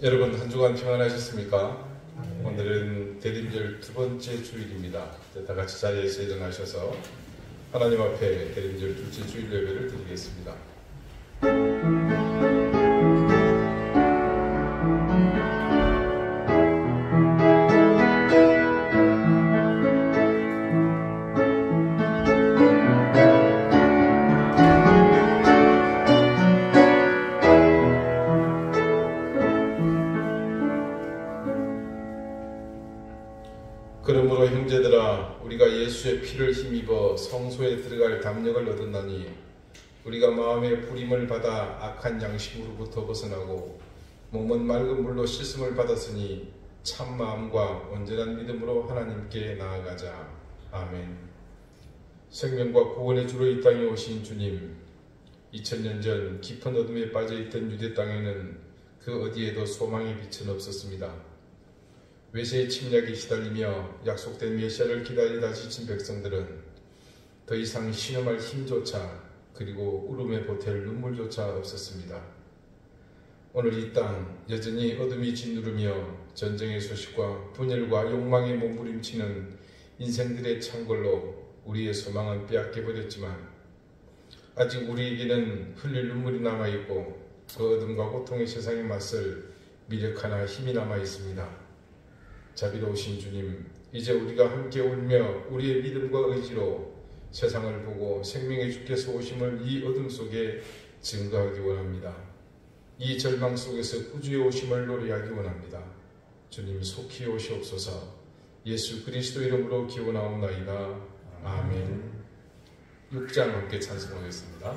여러분 한 주간 평안하셨습니까? 오늘은 대림절 두 번째 주일입니다. 다 같이 자리에서 일어나셔서 하나님 앞에 대림절 둘째 주일 예배를 드리겠습니다. 그러므로 형제들아, 우리가 예수의 피를 힘입어 성소에 들어갈 담력을 얻었나니 우리가 마음의 부림을 받아 악한 양심으로부터 벗어나고 몸은 맑은 물로 씻음을 받았으니 참 마음과 온전한 믿음으로 하나님께 나아가자. 아멘. 생명과 구원의 주로 이 땅에 오신 주님, 2000년 전 깊은 어둠에 빠져있던 유대 땅에는 그 어디에도 소망의 빛은 없었습니다. 외세의 침략에 시달리며 약속된 메시아를 기다리다 지친 백성들은 더 이상 신음할 힘조차, 그리고 울음에 보탤 눈물조차 없었습니다. 오늘 이 땅 여전히 어둠이 짓누르며 전쟁의 소식과 분열과 욕망에 몸부림치는 인생들의 창궐로 우리의 소망은 빼앗겨버렸지만 아직 우리에게는 흘릴 눈물이 남아있고 그 어둠과 고통의 세상에 맞설 미력 하나 힘이 남아있습니다. 자비로우신 주님, 이제 우리가 함께 울며 우리의 믿음과 의지로 세상을 보고 생명의 주께서 오심을 이 어둠 속에 증거하기 원합니다. 이 절망 속에서 구주의 오심을 노래하기 원합니다. 주님 속히 오시옵소서. 예수 그리스도 이름으로 기원하옵나이다. 아멘. 6장 함께 찬송하겠습니다.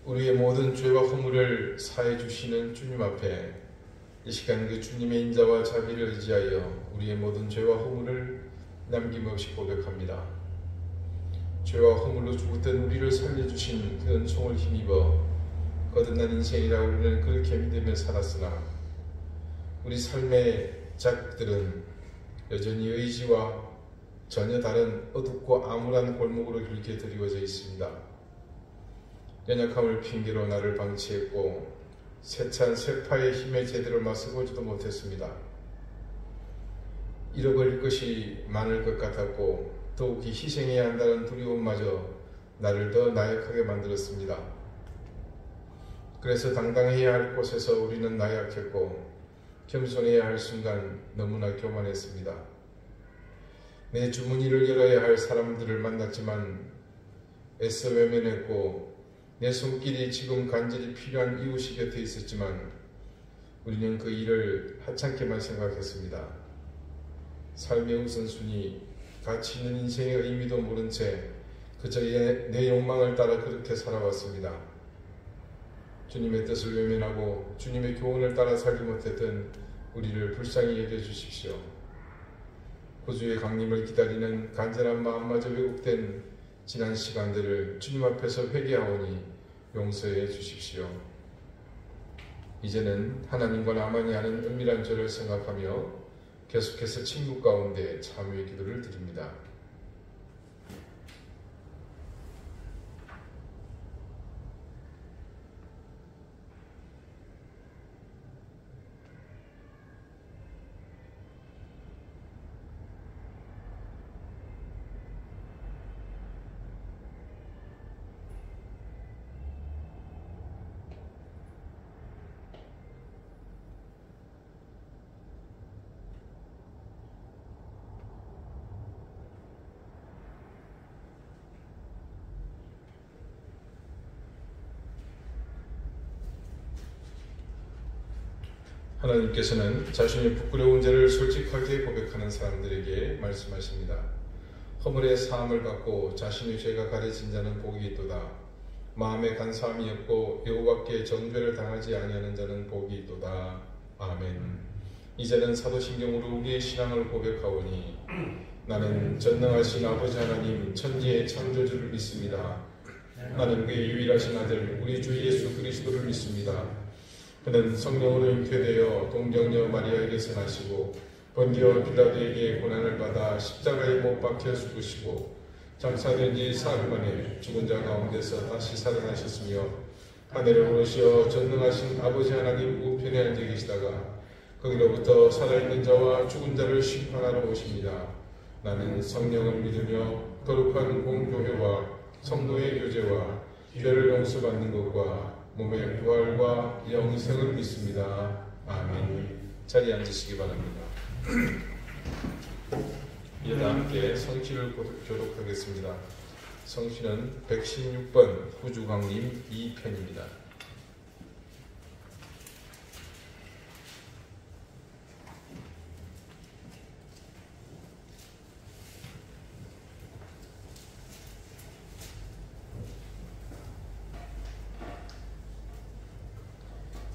우리의 모든 죄와 허물을 사해 주시는 주님 앞에 이 시간 그 주님의 인자와 자비를 의지하여 우리의 모든 죄와 허물을 남김없이 고백합니다. 죄와 허물로 죽었던 우리를 살려주신 그 은총을 힘입어 거듭난 인생이라 우리는 그렇게 믿으며 살았으나 우리 삶의 자극들은 여전히 의지와 전혀 다른 어둡고 암울한 골목으로 길게 드리워져 있습니다. 연약함을 핑계로 나를 방치했고 세찬 쇠파의 힘에 제대로 맞서보지도 못했습니다. 잃어버릴 것이 많을 것 같았고 더욱이 희생해야 한다는 두려움마저 나를 더 나약하게 만들었습니다. 그래서 당당해야 할 곳에서 우리는 나약했고 겸손해야 할 순간 너무나 교만했습니다. 내 주머니를 열어야 할 사람들을 만났지만 애써 외면했고 내 손길이 지금 간절히 필요한 이웃이 곁에 있었지만 우리는 그 일을 하찮게만 생각했습니다. 삶의 우선순위, 가치 있는 인생의 의미도 모른 채 그저 내 욕망을 따라 그렇게 살아왔습니다. 주님의 뜻을 외면하고 주님의 교훈을 따라 살지 못했던 우리를 불쌍히 여겨주십시오. 구주의 강림을 기다리는 간절한 마음마저 왜곡된 지난 시간들을 주님 앞에서 회개하오니 용서해 주십시오. 이제는 하나님과 나만이 하는 은밀한 죄를 생각하며 계속해서 침묵 가운데 참회의 기도를 드립니다. 하나님께서는 자신의 부끄러운 죄를 솔직하게 고백하는 사람들에게 말씀하십니다. 허물의 사함을 받고 자신의 죄가 가려진 자는 복이 있도다. 마음에 간사함이 없고 여호와께 정죄를 당하지 아니하는 자는 복이 있도다. 아멘. 이제는 사도신경으로 우리의 신앙을 고백하오니 나는 전능하신 아버지 하나님 천지의 창조주를 믿습니다. 나는 그의 유일하신 아들 우리 주 예수 그리스도를 믿습니다. 그는 성령으로 잉태되어 동정녀 마리아에게서 나시고 번디오 빌라도에게 고난을 받아 십자가에 못 박혀 죽으시고 장사된 지 사흘 만에 죽은 자 가운데서 다시 살아나셨으며 하늘에 오르시어 전능하신 아버지 하나님 우편에 앉아 계시다가 거기로부터 살아있는 자와 죽은 자를 심판하러 오십니다. 나는 성령을 믿으며 거룩한 공교회와 성도의 교제와 죄를 용서받는 것과 몸의 부활과 영생을 믿습니다. 아멘. 자리에 앉으시기 바랍니다. 이어다 함께 성시를 교독하겠습니다. 성시는 116번 후주광님 2편입니다.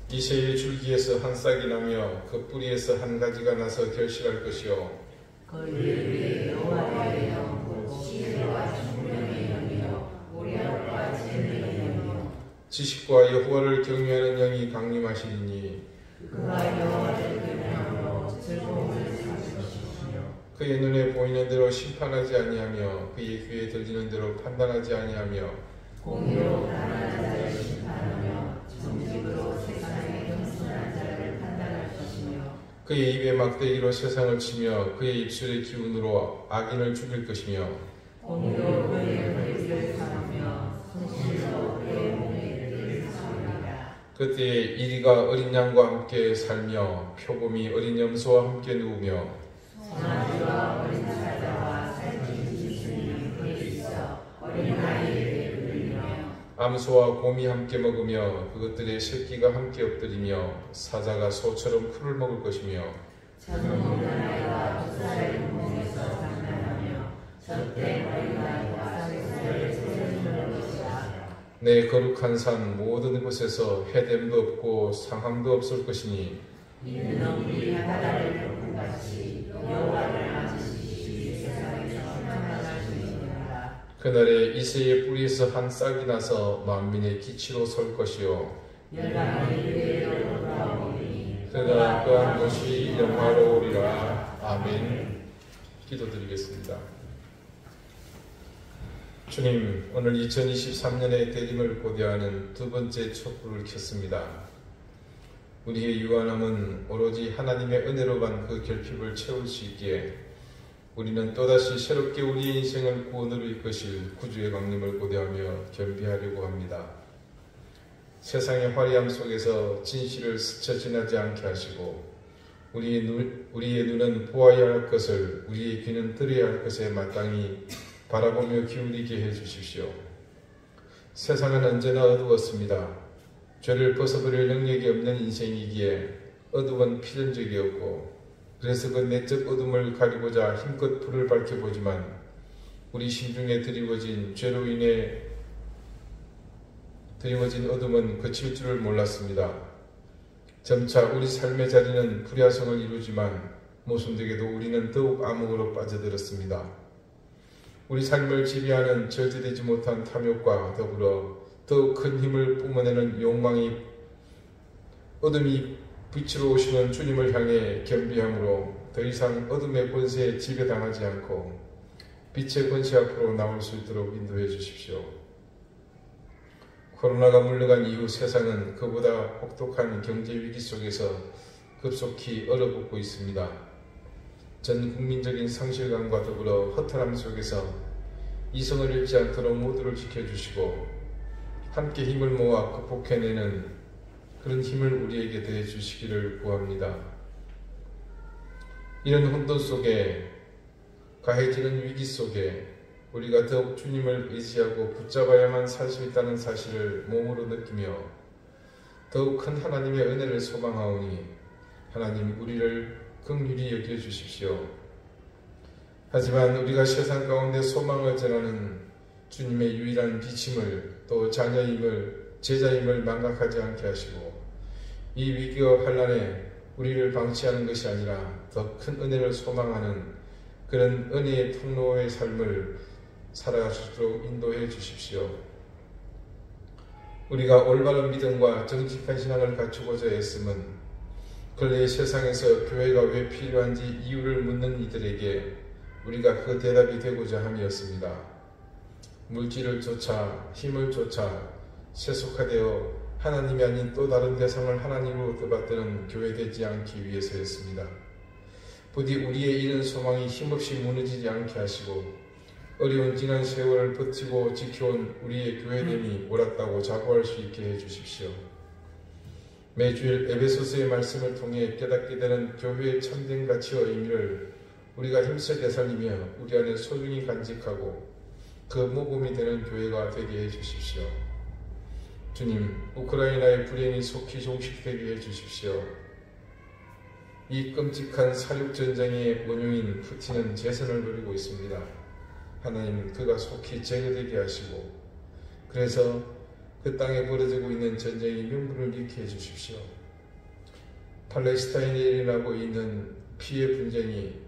이새의 줄기에서 한 싹이 나며 그 뿌리에서 한 가지가 나서 결실할 것이요 그 위에 여호와의 영 시대와 중명의 영이요 오련과 진리의 영이요 지식과 여호와를 경외하는 영이 강림하시리니 그가 여호와를 경외함으로 즐거움을 삼으시며 그의 눈에 보이는 대로 심판하지 아니하며 그의 귀에 들리는 대로 판단하지 아니하며 공의로 가난한 자를 심판하며 정직으로 세상의 겸손한 자를 판단할 것이며 그의 입에 막대기로 세상을 치며 그의 입술의 기운으로 악인을 죽일 것이며 공의로 그의 머리를 삼으며 손실로 그의 몸에 이를 삼으리라. 그때에 이리가 어린 양과 함께 살며 표범이 어린 염소와 함께 누우며 선아지와 어린 사자와 살찐 짐승이 그에 있어 어린아이에게 끌리며 암소와 곰이 함께 먹으며 그것들의 새끼가 함께 엎드리며 사자가 소처럼 풀을 먹을 것이며 젊은 아이가 2살의 몸에서 장난하며 젖된 어린아이가 쇠소를 세우는 것이다. 내 거룩한 산 모든 곳에서 해됨도 없고 상함도 없을 것이니 이는 놈이 바다를 겪음같이 여호와를 맞으시기 세상에서 평안할 것이니라. 그날에 이새의 뿌리에서 한 싹이 나서 만민의 기치로 설 것이요 열방이 그에게로 돌아오니 그가 그한 곳이 영화로우리라. 아멘. 기도드리겠습니다. 주님, 오늘 2023년의 대림을 고대하는 두 번째 촛불을 켰습니다. 우리의 유한함은 오로지 하나님의 은혜로만 그 결핍을 채울 수 있기에 우리는 또다시 새롭게 우리의 인생을 구원으로 이끄실 구주의 강림을 고대하며 겸비하려고 합니다. 세상의 화려함 속에서 진실을 스쳐 지나지 않게 하시고 우리의 눈은 보아야 할 것을 우리의 귀는 들어야 할 것에 마땅히 바라보며 기울이게 해주십시오. 세상은 언제나 어두웠습니다. 죄를 벗어버릴 능력이 없는 인생이기에 어두운 필연적이 없고 그래서 그 내적 어둠을 가리고자 힘껏 불을 밝혀보지만 우리 심중에 드리워진 죄로 인해 드리워진 어둠은 그칠 줄을 몰랐습니다. 점차 우리 삶의 자리는 불야성을 이루지만 모순되게도 우리는 더욱 암흑으로 빠져들었습니다. 우리 삶을 지배하는 절제되지 못한 탐욕과 더불어 더욱 큰 힘을 뿜어내는 욕망이 어둠이 빛으로 오시는 주님을 향해 겸비함으로 더 이상 어둠의 권세에 지배당하지 않고 빛의 권세 앞으로 나올 수 있도록 인도해 주십시오. 코로나가 물러간 이후 세상은 그보다 혹독한 경제 위기 속에서 급속히 얼어붙고 있습니다. 전 국민적인 상실감과 더불어 허탈함 속에서 이성을 잃지 않도록 모두를 지켜주시고 함께 힘을 모아 극복해내는 그런 힘을 우리에게 더해 주시기를 구합니다. 이런 혼돈 속에 가해지는 위기 속에 우리가 더욱 주님을 의지하고 붙잡아야만 살 수 있다는 사실을 몸으로 느끼며 더욱 큰 하나님의 은혜를 소망하오니 하나님 우리를 긍휼히 여겨주십시오. 하지만 우리가 세상 가운데 소망을 전하는 주님의 유일한 비침을 또 자녀임을 제자임을 망각하지 않게 하시고 이 위기와 환난에 우리를 방치하는 것이 아니라 더 큰 은혜를 소망하는 그런 은혜의 통로의 삶을 살아갈 수 있도록 인도해 주십시오. 우리가 올바른 믿음과 정직한 신앙을 갖추고자 했음은 근래 세상에서 교회가 왜 필요한지 이유를 묻는 이들에게 우리가 그 대답이 되고자 함이었습니다. 물질을 쫓아 힘을 쫓아 세속화되어 하나님이 아닌 또 다른 대상을 하나님으로 받드는 교회되지 않기 위해서였습니다. 부디 우리의 이런 소망이 힘없이 무너지지 않게 하시고 어려운 지난 세월을 버티고 지켜온 우리의 교회됨이 옳았다고 자부할 수 있게 해주십시오. 매주일 에베소서의 말씀을 통해 깨닫게 되는 교회의 참된 가치와 의미를 우리가 힘써 되살리며 우리 안에 소중히 간직하고 그 모범이 되는 교회가 되게 해주십시오. 주님, 우크라이나의 불행이 속히 종식되게 해주십시오. 이 끔찍한 사륙전쟁의 원흉인 푸틴은 재선을 노리고 있습니다. 하나님, 그가 속히 제거되게 하시고 그래서 그 땅에 벌어지고 있는 전쟁이 명분을 잃게 해주십시오. 팔레스타인에 일어나고 있는 피해 분쟁이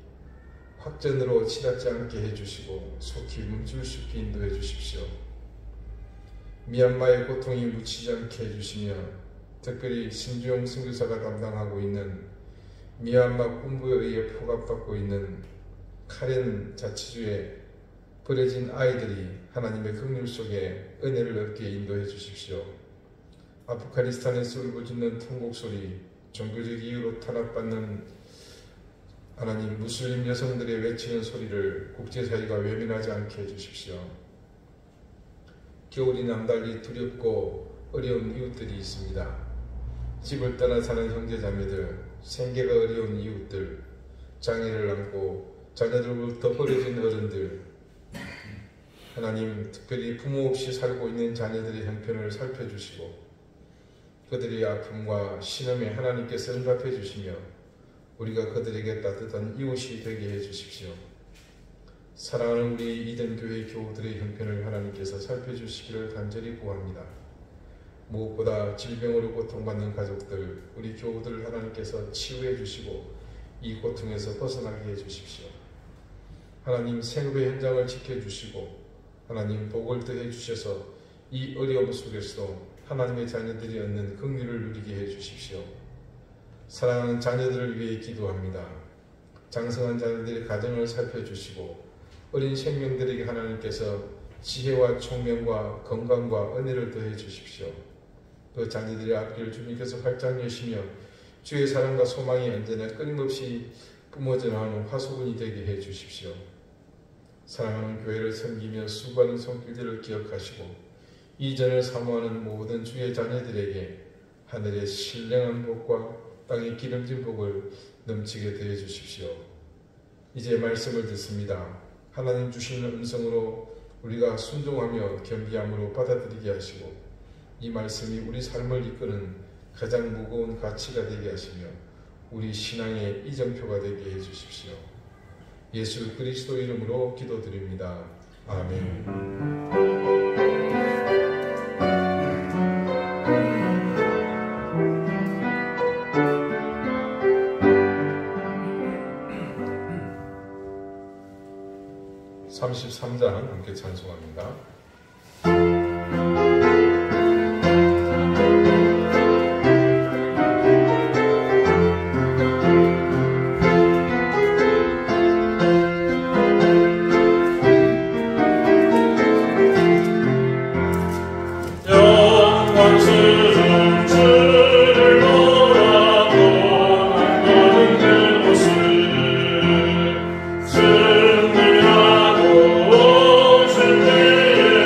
확전으로 치닫지 않게 해주시고 속히 멈출 수 있게 인도해 주십시오. 미얀마의 고통이 묻히지 않게 해주시며 특별히 신주영 선교사가 담당하고 있는 미얀마 군부에 의해 포갑받고 있는 카렌 자치주에 버려진 아이들이 하나님의 긍휼 속에 은혜를 얻게 인도해 주십시오. 아프가니스탄에서 울부짖는 통곡 소리, 종교적 이유로 탄압받는 하나님 무슬림 여성들의 외치는 소리를 국제사회가 외면하지 않게 해주십시오. 겨울이 남달리 두렵고 어려운 이웃들이 있습니다. 집을 떠나 사는 형제자매들, 생계가 어려운 이웃들, 장애를 안고 자녀들로부터 버려진 어른들, 하나님 특별히 부모 없이 살고 있는 자녀들의 형편을 살펴주시고 그들의 아픔과 신음에 하나님께서 응답해 주시며 우리가 그들에게 따뜻한 이웃이 되게 해주십시오. 사랑하는 우리 이든교회 교우들의 형편을 하나님께서 살펴주시기를 간절히 구합니다. 무엇보다 질병으로 고통받는 가족들, 우리 교우들을 하나님께서 치유해 주시고 이 고통에서 벗어나게 해주십시오. 하나님 생업의 현장을 지켜주시고 하나님 복을 더해 주셔서 이 어려움 속에서도 하나님의 자녀들이 얻는 긍휼을 누리게 해주십시오. 사랑하는 자녀들을 위해 기도합니다. 장성한 자녀들의 가정을 살펴주시고 어린 생명들에게 하나님께서 지혜와 총명과 건강과 은혜를 더해 주십시오. 그 자녀들의 앞길을 주님께서 활짝 여시며 주의 사랑과 소망이 언제나 끊임없이 뿜어져 나오는 화소분이 되게 해 주십시오. 사랑하는 교회를 섬기며 수고하는 손길들을 기억하시고 이전을 사모하는 모든 주의 자녀들에게 하늘의 신령한 복과 땅의 기름진 복을 넘치게 더해 주십시오. 이제 말씀을 듣습니다. 하나님 주시는 음성으로 우리가 순종하며 겸비함으로 받아들이게 하시고 이 말씀이 우리 삶을 이끄는 가장 무거운 가치가 되게 하시며 우리 신앙의 이정표가 되게 해주십시오. 예수 그리스도 이름으로 기도드립니다. 아멘. 33장 함께 찬송합니다. 승리하고 주님의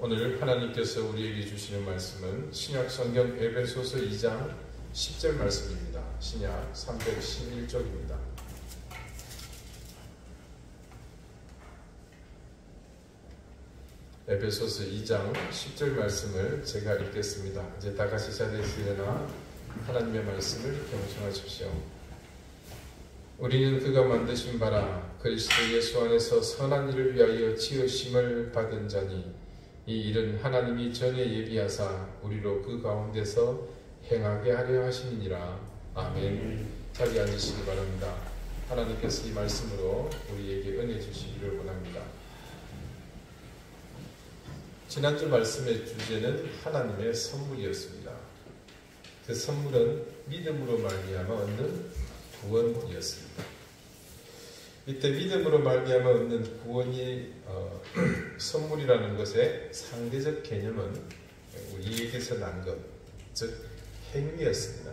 오늘 하나님께서 우리에게 주시는 말씀은 신약 성경 에베소서 2장 10절 말씀입니다. 신약 311쪽입니다. 에베소서 2장 10절 말씀을 제가 읽겠습니다. 이제 다 같이 자리에서 일어나 하나님의 말씀을 경청하십시오. 우리는 그가 만드신 바라 그리스도 예수 안에서 선한 일을 위하여 지으심을 받은 자니 이 일은 하나님이 전에 예비하사 우리로 그 가운데서 행하게 하려 하심이니라. 아멘. 자리에 앉으시기 바랍니다. 하나님께서 이 말씀으로 우리에게 은혜 주시기를 원합니다. 지난주 말씀의 주제는 하나님의 선물이었습니다. 그 선물은 믿음으로 말미암아 얻는 구원이었습니다. 이때 믿음으로 말미암아 얻는 구원이 선물이라는 것의 상대적 개념은 우리에게서 난 것, 즉 행위였습니다.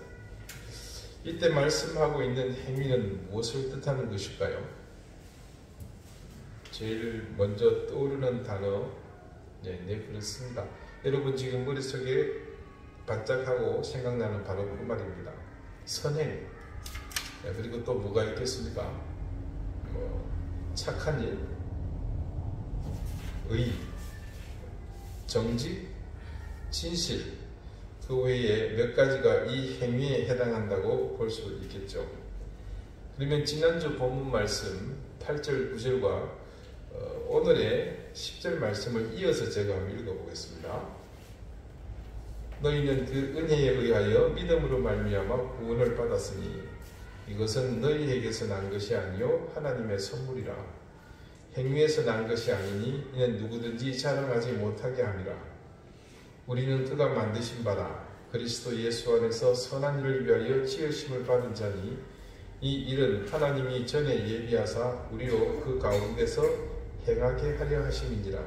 이때 말씀하고 있는 행위는 무엇을 뜻하는 것일까요? 제일 먼저 떠오르는 단어, 네, 그렇습니다. 여러분 지금 머릿속에 반짝하고 생각나는 바로 그 말입니다. 선행. 그리고 또 뭐가 있겠습니까? 착한 일, 의, 정직, 진실, 그 외에 몇 가지가 이 행위에 해당한다고 볼 수 있겠죠. 그러면 지난주 본문 말씀 8절 9절과 오늘의 10절 말씀을 이어서 제가 한번 읽어보겠습니다. 너희는 그 은혜에 의하여 믿음으로 말미암아 구원을 받았으니 이것은 너희에게서 난 것이 아니요 하나님의 선물이라. 행위에서 난 것이 아니니 이는 누구든지 자랑하지 못하게 함이라. 우리는 그가 만드신 바라 그리스도 예수 안에서 선한 일을 위하여 지으심을 받은 자니 이 일은 하나님이 전에 예비하사 우리로 그 가운데서 행하게 하려 하심이니라.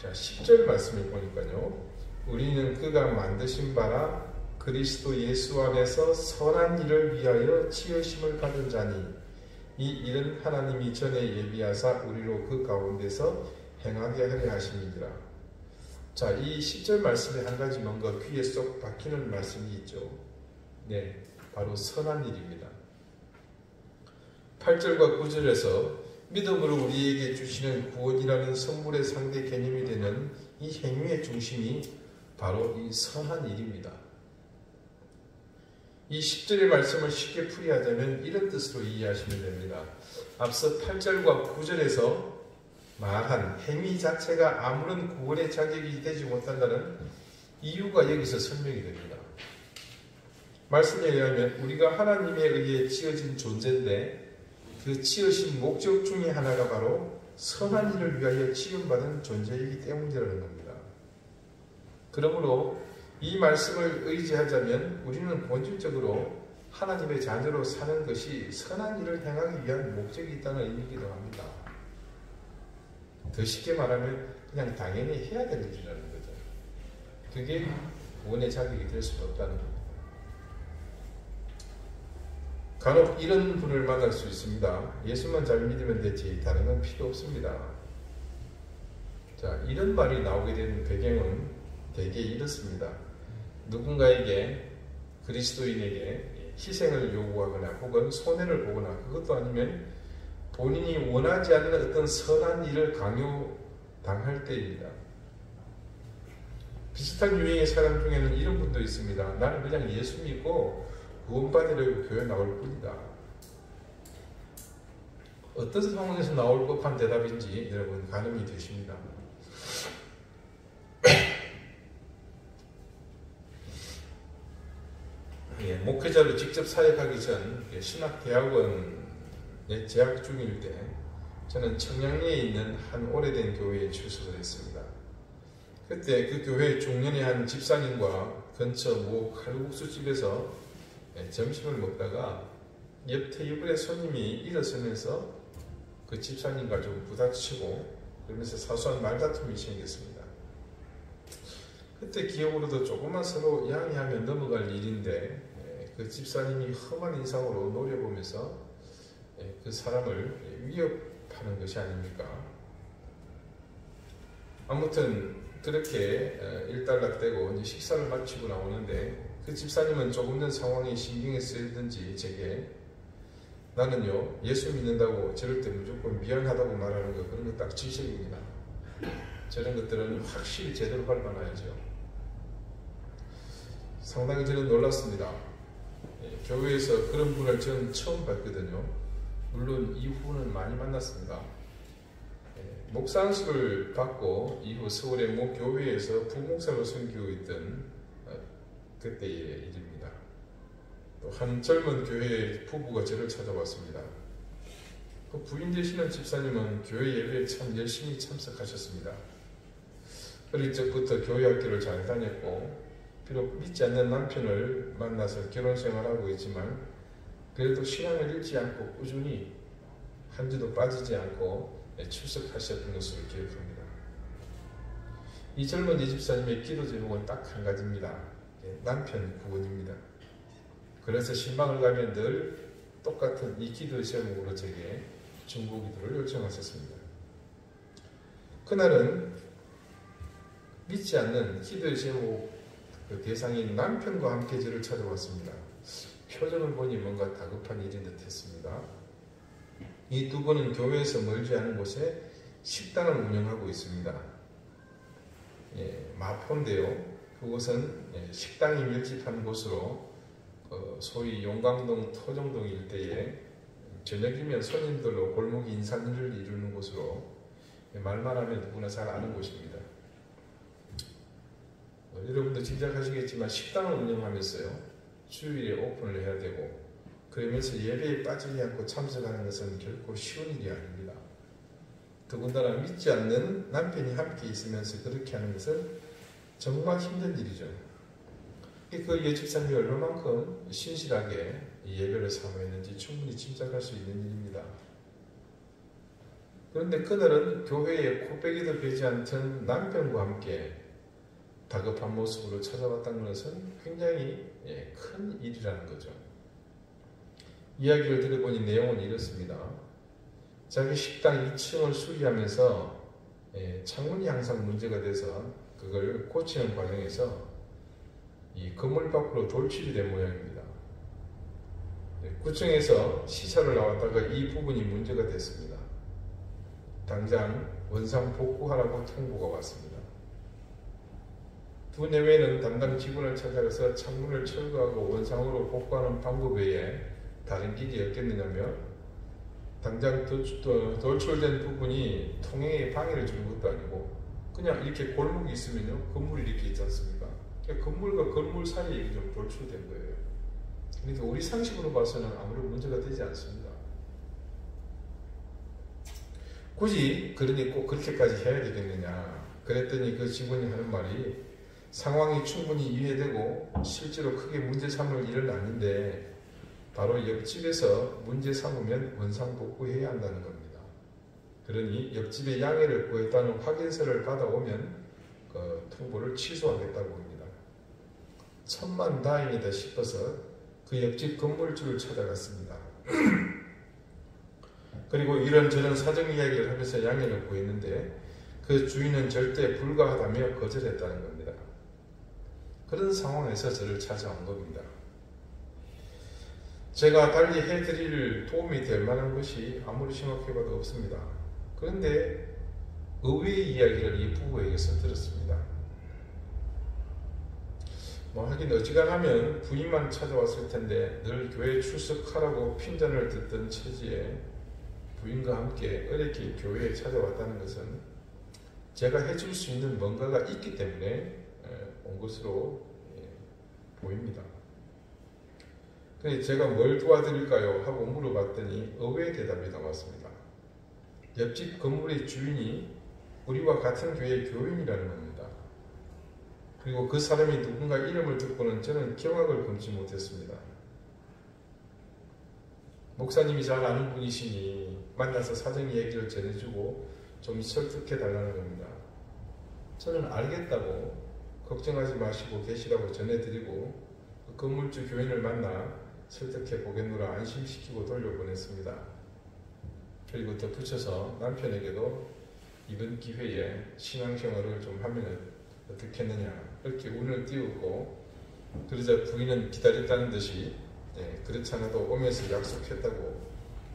자, 10절 말씀을 보니까요. 우리는 그가 만드신 바라 그리스도 예수 안에서 선한 일을 위하여 지으심을 받은 자니 이 일은 하나님이 전에 예비하사 우리로 그 가운데서 행하게 하려 하심이니라. 자, 이 10절 말씀에 한 가지 뭔가 귀에 쏙 박히는 말씀이 있죠. 네, 바로 선한 일입니다. 8절과 9절에서 믿음으로 우리에게 주시는 구원이라는 선물의 상대 개념이 되는 이 행위의 중심이 바로 이 선한 일입니다. 이 10절의 말씀을 쉽게 풀이하자면 이런 뜻으로 이해하시면 됩니다. 앞서 8절과 9절에서 말한 행위 자체가 아무런 구원의 자격이 되지 못한다는 이유가 여기서 설명이 됩니다. 말씀에 의하면 우리가 하나님에 의해 지어진 존재인데 그 지으신 목적 중에 하나가 바로 선한 일을 위하여 지음받은 존재이기 때문이라는 겁니다. 그러므로 이 말씀을 의지하자면 우리는 본질적으로 하나님의 자녀로 사는 것이 선한 일을 행하기 위한 목적이 있다는 의미이기도 합니다. 더 쉽게 말하면 그냥 당연히 해야 될 일이라는 거죠. 그게 구원의 자격이 될 수는 없다는 겁니다. 간혹 이런 분을 만날 수 있습니다. 예수만 잘 믿으면 되지 다른 건 필요 없습니다. 자, 이런 말이 나오게 된 배경은 대개 이렇습니다. 누군가에게 그리스도인에게 희생을 요구하거나 혹은 손해를 보거나 그것도 아니면 본인이 원하지 않는 어떤 선한 일을 강요당할 때입니다. 비슷한 유형의 사람 중에는 이런 분도 있습니다. 나는 그냥 예수 믿고 구원받으려고 교회 나올 뿐이다. 어떤 상황에서 나올 법한 대답인지 여러분 가늠이 되십니다. 목회자로 직접 사역하기 전 신학대학원에 재학 중일 때 저는 청량리에 있는 한 오래된 교회에 출석을 했습니다. 그때 그 교회 중년의 한 집사님과 근처 모 칼국수집에서 점심을 먹다가 옆 테이블에 손님이 일어서면서 그 집사님과 좀 부닥치고 그러면서 사소한 말다툼이 생겼습니다. 그때 기억으로도 조금만 서로 양해하면 넘어갈 일인데 그 집사님이 험한 인상으로 노려보면서 그 사람을 위협하는 것이 아닙니까? 아무튼 그렇게 일단락되고 이제 식사를 마치고 나오는데 그 집사님은 조금 전 상황이 신경에 쓰이든지 제게 나는요 예수 믿는다고 저럴 때 무조건 미안하다고 말하는 거 그런 거 딱 질색입니다. 저런 것들은 확실히 제대로 밟아놔야죠. 상당히 저는 놀랐습니다. 교회에서 그런 분을 저는 처음 봤거든요. 물론 이후는 많이 만났습니다. 목사 안수를 받고 이후 서울의 모 교회에서 부목사로 섬기고 있던 그때의 일입니다. 또 한 젊은 교회 부부가 저를 찾아왔습니다. 그 부인 되시는 집사님은 교회 예배에 참 열심히 참석하셨습니다. 어릴 적부터 교회 학교를 잘 다녔고 비록 믿지 않는 남편을 만나서 결혼 생활하고 있지만 그래도 신앙을 잃지 않고 꾸준히 한 주도 빠지지 않고 출석하셨던 것으로 기억합니다. 이 젊은 이 집사님의 기도 제목은 딱 한 가지입니다. 남편 구원입니다. 그래서 신방을 가면 늘 똑같은 이 기도 제목으로 제게 중보기도를 요청하셨습니다. 그날은 믿지 않는 기도의 제목 그 대상인 남편과 함께 저를 찾아왔습니다. 표정을 보니 뭔가 다급한 일인 듯 했습니다. 이 두 분은 교회에서 멀지 않은 곳에 식당을 운영하고 있습니다. 마포인데요. 그곳은 식당이 밀집한 곳으로 소위 용강동, 토정동 일대에 저녁이면 손님들로 골목이 인산을 이루는 곳으로 말만 하면 누구나 잘 아는 곳입니다. 여러분도 짐작하시겠지만 식당을 운영하면서요 주일에 오픈을 해야 되고 그러면서 예배에 빠지지 않고 참석하는 것은 결코 쉬운 일이 아닙니다. 더군다나 믿지 않는 남편이 함께 있으면서 그렇게 하는 것은 정말 힘든 일이죠. 그 예집사님이 얼마만큼 신실하게 예배를 사모했는지 충분히 짐작할 수 있는 일입니다. 그런데 그날은 교회에 코빼기도 베지 않던 남편과 함께 다급한 모습으로 찾아왔다는 것은 굉장히 큰 일이라는 거죠. 이야기를 들어보니 내용은 이렇습니다. 자기 식당 2층을 수리하면서 창문이 항상 문제가 돼서 그걸 고치는 과정에서 이 건물 밖으로 돌출이 된 모양입니다. 9층에서 시설을 나왔다가 이 부분이 문제가 됐습니다. 당장 원상 복구하라고 통보가 왔습니다. 두 내외는 담당 직원을 찾아가서 창문을 철거하고 원상으로 복구하는 방법 외에 다른 길이 없겠느냐며 당장 돌출된 부분이 통행에 방해를 주는 것도 아니고 그냥 이렇게 골목이 있으면요 건물이 이렇게 있지 않습니까? 건물과 건물 사이에 좀 돌출된 거예요. 그러니까 우리 상식으로 봐서는 아무런 문제가 되지 않습니다. 굳이 그러니 꼭 그렇게까지 해야 되겠느냐. 그랬더니 그 직원이 하는 말이 상황이 충분히 이해되고 실제로 크게 문제 삼을 일은 아닌데 바로 옆집에서 문제 삼으면 원상복구해야 한다는 겁니다. 그러니 옆집에 양해를 구했다는 확인서를 받아오면 그 통보를 취소하겠다고 합니다. 천만다행이다 싶어서 그 옆집 건물주를 찾아갔습니다. 그리고 이런저런 사정 이야기를 하면서 양해를 구했는데 그 주인은 절대 불가하다며 거절했다는 겁니다. 그런 상황에서 저를 찾아온 겁니다. 제가 달리 해드릴 도움이 될 만한 것이 아무리 생각해봐도 없습니다. 그런데 의외의 이야기를 이 부부에게서 들었습니다. 하긴 어지간하면 부인만 찾아왔을 텐데 늘 교회에 출석하라고 핀잔을 듣던 처지에 부인과 함께 어렵게 교회에 찾아왔다는 것은 제가 해줄 수 있는 뭔가가 있기 때문에 온 것으로 보입니다. 그래서 제가 뭘 도와드릴까요? 하고 물어봤더니 의외의 대답이 나왔습니다. 옆집 건물의 주인이 우리와 같은 교회의 교인이라는 겁니다. 그리고 그 사람이 누군가 이름을 듣고는 저는 경악을 금치 못했습니다. 목사님이 잘 아는 분이시니 만나서 사정 얘기를 전해주고 좀 설득해달라는 겁니다. 저는 알겠다고 걱정하지 마시고 계시라고 전해드리고 그 건물주 교인을 만나 설득해 보겠노라 안심시키고 돌려보냈습니다. 그리고 덧붙여서 남편에게도 이번 기회에 신앙생활을 좀 하면 어떻겠느냐 이렇게 운을 띄우고, 그러자 부인은 기다렸다는 듯이 그렇지 않아도 오면서 약속했다고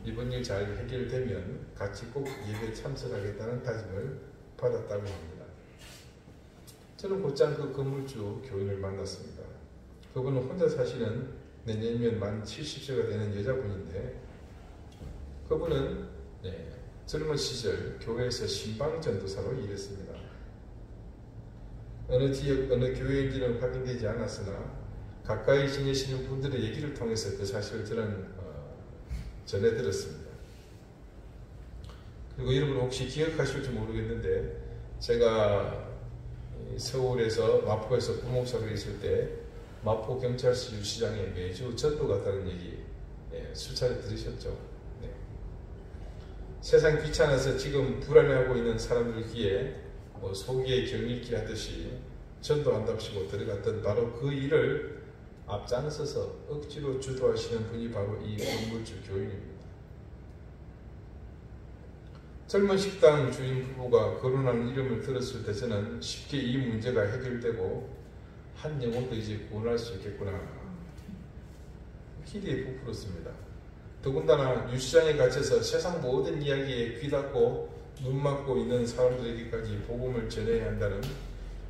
이번 일 잘 해결되면 같이 꼭 예배에 참석하겠다는 다짐을 받았다고 합니다. 저는 곧장 그 건물주 교인을 만났습니다. 그분은 혼자 사시는 내년이면 만 70세가 되는 여자분인데, 그분은 젊은 시절 교회에서 신방전도사로 일했습니다. 어느 지역, 어느 교회인지는 확인되지 않았으나 가까이 지내시는 분들의 얘기를 통해서 그 사실을 저는 전해 들었습니다. 그리고 여러분 혹시 기억하실지 모르겠는데, 제가 서울에서 마포에서 부목사로 있을 때 마포경찰서 유시장에 매주 전도 갔다는 얘기 수차례 들으셨죠? 세상 귀찮아서 지금 불안해하고 있는 사람들 귀에 소기에 경읽기 하듯이 전도한답시고 들어갔던 바로 그 일을 앞장서서 억지로 주도하시는 분이 바로 이 건물주 교인입니다. 젊은 식당 주인 부부가 거론하는 이름을 들었을 때 저는 쉽게 이 문제가 해결되고 한 영혼도 이제 구원할 수 있겠구나 기대에 부풀었습니다. 더군다나 유시장에 갇혀서 세상 모든 이야기에 귀 닫고 눈 막고 있는 사람들에게까지 복음을 전해야 한다는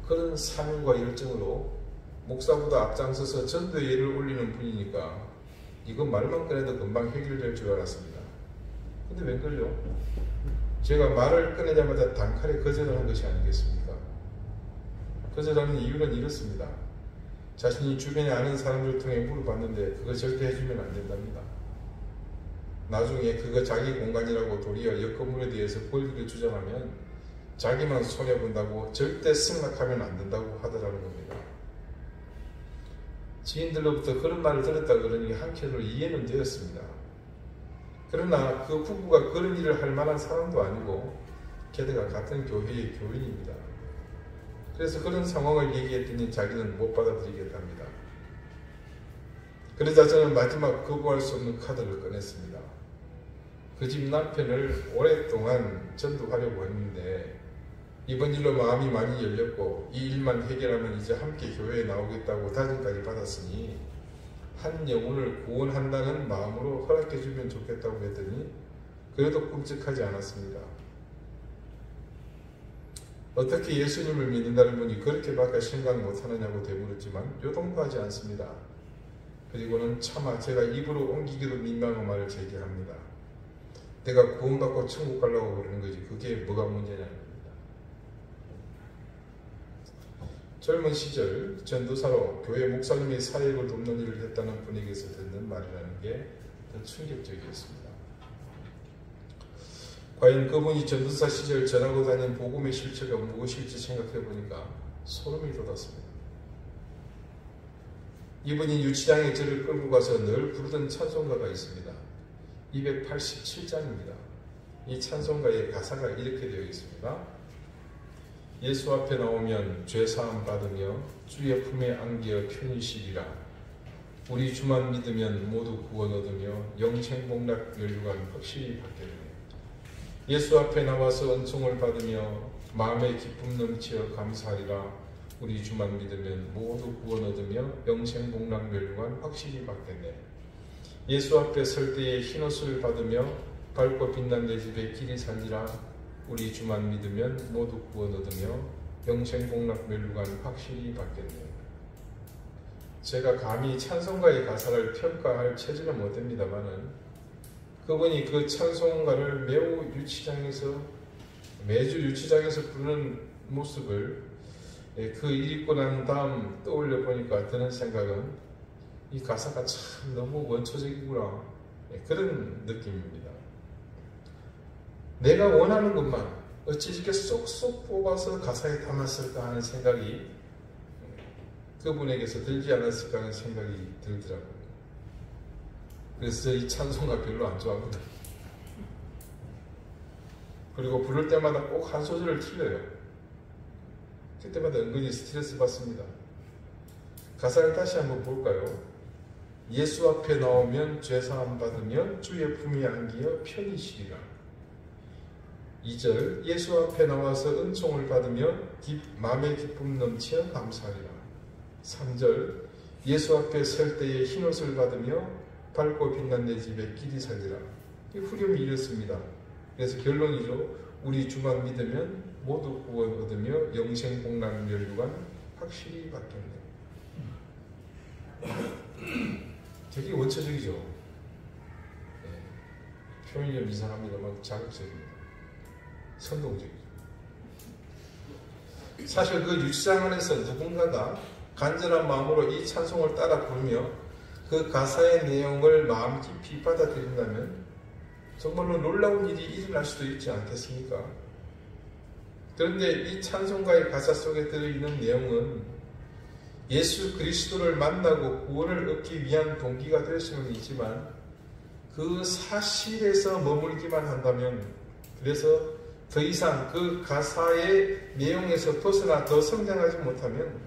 그런 사명과 열정으로 목사보다 앞장서서 전도의 예를 올리는 분이니까 이건 말만 꺼내도 금방 해결될 줄 알았습니다. 근데 웬걸요? 제가 말을 꺼내자마자 단칼에 거절을 한 것이 아니겠습니까? 거절하는 이유는 이렇습니다. 자신이 주변에 아는 사람들 통해 물어봤는데 그거 절대 해주면 안 된답니다. 나중에 그거 자기 공간이라고 도리어 옆 건물에 대해서 권리를 주장하면 자기만 손해본다고 절대 승낙하면 안 된다고 하더라는 겁니다. 지인들로부터 그런 말을 들었다 그러니 한편으로 이해는 되었습니다. 그러나 그 부부가 그런 일을 할 만한 사람도 아니고 게다가 같은 교회의 교인입니다. 그래서 그런 상황을 얘기했더니 자기는 못 받아들이겠답니다. 그러자 저는 마지막 거부할 수 없는 카드를 꺼냈습니다. 그 집 남편을 오랫동안 전도하려고 했는데 이번 일로 마음이 많이 열렸고 이 일만 해결하면 이제 함께 교회에 나오겠다고 다짐까지 받았으니 한 영혼을 구원한다는 마음으로 허락해주면 좋겠다고 했더니 그래도 끔찍하지 않았습니다. 어떻게 예수님을 믿는다는 분이 그렇게밖에 생각 못하느냐고 되물었지만 요동도 하지 않습니다. 그리고는 차마 제가 입으로 옮기기도 민망한 말을 제기합니다. 내가 구원받고 천국 가려고 그러는 거지 그게 뭐가 문제냐는 겁니다. 젊은 시절 전도사로 교회 목사님의 사역을 돕는 일을 했다는 분에게서 듣는 말이라는 게 더 충격적이었습니다. 과연 그분이 전도사 시절 전하고 다닌 복음의 실체가 무엇일지 생각해 보니까 소름이 돋았습니다. 이분이 유치장에 저를 끌고 가서 늘 부르던 찬송가가 있습니다. 287장입니다. 이 찬송가의 가사가 이렇게 되어 있습니다. 예수 앞에 나오면 죄사함 받으며 주의 품에 안겨 편히 쉬리라. 우리 주만 믿으면 모두 구원 얻으며 영생복락 멸류관 확실히 받게 되네. 예수 앞에 나와서 은총을 받으며 마음의 기쁨 넘치어 감사하리라. 우리 주만 믿으면 모두 구원 얻으며 영생복락 멸류관 확실히 받겠네. 예수 앞에 설 때에 흰옷을 받으며 밝고 빛난 내 집에 길이 살리라. 우리 주만 믿으면 모두 구원 얻으며 영생복락 멸류관 확실히 받겠네. 제가 감히 찬송가의 가사를 평가할 체질은 못 됩니다만은 그분이 그 찬송가를 매주 유치장에서 부르는 모습을 그 일 읽고 난 다음 떠올려 보니까 드는 생각은 이 가사가 참 너무 원초적이구나 그런 느낌입니다. 내가 원하는 것만 어찌 이렇게 쏙쏙 뽑아서 가사에 담았을까 하는 생각이 그분에게서 들지 않았을까 하는 생각이 들더라고요. 그래서 이 찬송가 별로 안 좋아합니다. 그리고 부를 때마다 꼭 한 소절을 틀려요. 그때마다 은근히 스트레스 받습니다. 가사를 다시 한번 볼까요? 예수 앞에 나오면 죄사함 받으며 주의 품에 안기어 편히 쉬리라. 2절 예수 앞에 나와서 은총을 받으며 마음의 기쁨 넘치어 감사하리라. 3절 예수 앞에 설 때에 흰옷을 받으며 밝고 빛난 내 집에 길이 살리라. 이 후렴이 이렇습니다. 그래서 결론이죠. 우리 주만 믿으면 모두 구원 얻으며 영생 복락 멸류관 확실히 받겠네. 되게 원초적이죠. 네. 표현이 좀 이상합니다만 자극적입니다. 선동적이죠. 사실 그 유치장 안에서 누군가가 간절한 마음으로 이 찬송을 따라 부르며 그 가사의 내용을 마음 깊이 받아들인다면 정말로 놀라운 일이 일어날 수도 있지 않겠습니까? 그런데 이 찬송가의 가사 속에 들어있는 내용은 예수 그리스도를 만나고 구원을 얻기 위한 동기가 될 수는 있지만 그 사실에서 머물기만 한다면, 그래서 더 이상 그 가사의 내용에서 벗어나 더 성장하지 못하면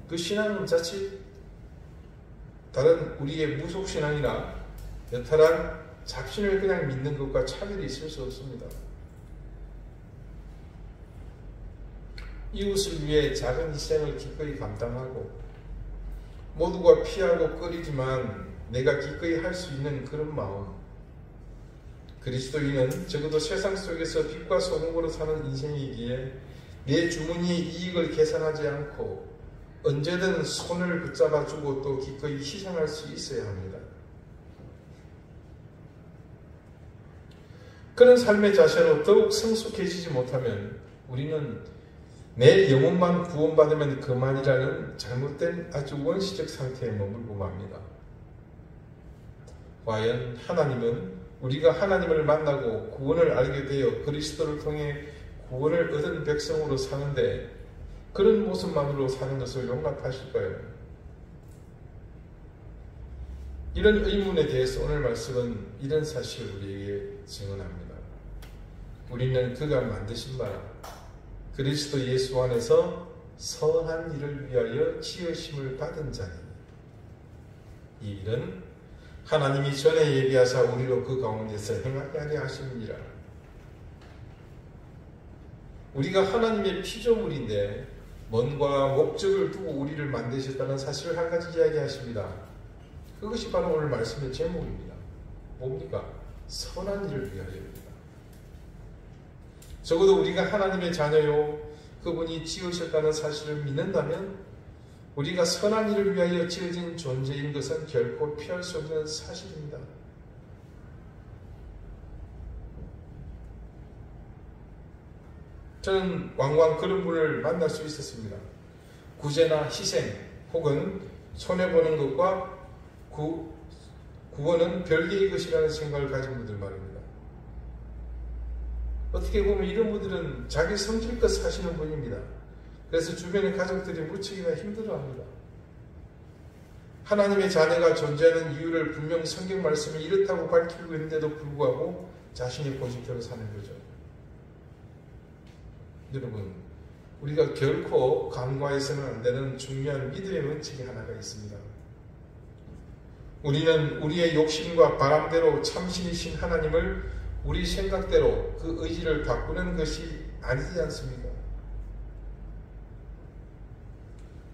그 신앙은 자칫 다른 우리의 무속신앙이나 여탈한 잡신을 그냥 믿는 것과 차별이 있을 수 없습니다. 이웃을 위해 작은 희생을 기꺼이 감당하고 모두가 피하고 꺼리지만 내가 기꺼이 할 수 있는 그런 마음, 그리스도인은 적어도 세상 속에서 빛과 소금으로 사는 인생이기에 내 주머니의 이익을 계산하지 않고 언제든 손을 붙잡아주고 또 기꺼이 희생할 수 있어야 합니다. 그런 삶의 자세로 더욱 성숙해지지 못하면 우리는 내 영혼만 구원받으면 그만이라는 잘못된 아주 원시적 상태에 머물고 맙니다. 과연 하나님은 우리가 하나님을 만나고 구원을 알게 되어 그리스도를 통해 구원을 얻은 백성으로 사는데 그런 모습만으로 사는 것을 용납하실까요? 이런 의문에 대해서 오늘 말씀은 이런 사실을 우리에게 증언합니다. 우리는 그가 만드신 바 그리스도 예수 안에서 선한 일을 위하여 지으심을 받은 자니 이 일은 하나님이 전에 예비하사 우리로 그 가운데서 행하게 하려 하심이니라. 우리가 하나님의 피조물인데 뭔가 목적을 두고 우리를 만드셨다는 사실을 한 가지 이야기하십니다. 그것이 바로 오늘 말씀의 제목입니다. 뭡니까? 선한 일을 위하여입니다. 적어도 우리가 하나님의 자녀요 그분이 지으셨다는 사실을 믿는다면 우리가 선한 일을 위하여 지어진 존재인 것은 결코 피할 수 없는 사실입니다. 저는 왕왕 그런 분을 만날 수 있었습니다. 구제나 희생 혹은 손해보는 것과 구원은 별개의 것이라는 생각을 가진 분들 말입니다. 어떻게 보면 이런 분들은 자기 성질껏 사시는 분입니다. 그래서 주변의 가족들이 무척이나 힘들어합니다. 하나님의 자녀가 존재하는 이유를 분명 성경 말씀이 이렇다고 밝히고 있는데도 불구하고 자신의 본식대로 사는 거죠. 여러분, 우리가 결코 간과해서는 안 되는 중요한 믿음의 원칙이 하나가 있습니다. 우리는 우리의 욕심과 바람대로 참신이신 하나님을 우리 생각대로 그 의지를 바꾸는 것이 아니지 않습니까?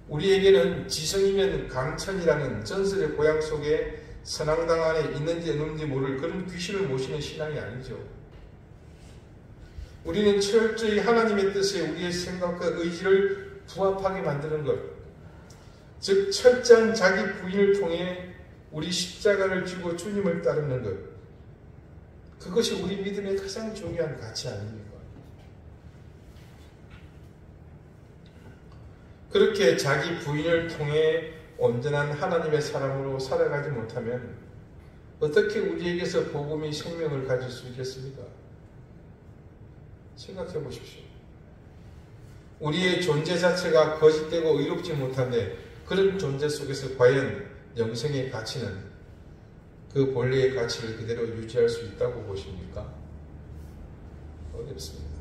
우리에게는 지성이면 강천이라는 전설의 고향 속에 선앙당 안에 있는지 없는지 모를 그런 귀신을 모시는 신앙이 아니죠. 우리는 철저히 하나님의 뜻에 우리의 생각과 의지를 부합하게 만드는 것, 즉 철저한 자기 부인을 통해 우리 십자가를 쥐고 주님을 따르는 것, 그것이 우리 믿음의 가장 중요한 가치 아닙니까? 그렇게 자기 부인을 통해 온전한 하나님의 사람으로 살아가지 못하면 어떻게 우리에게서 복음이 생명을 가질 수 있겠습니까? 생각해 보십시오. 우리의 존재 자체가 거짓되고 의롭지 못한데 그런 존재 속에서 과연 영생의 가치는 그 본래의 가치를 그대로 유지할 수 있다고 보십니까? 어렵습니다.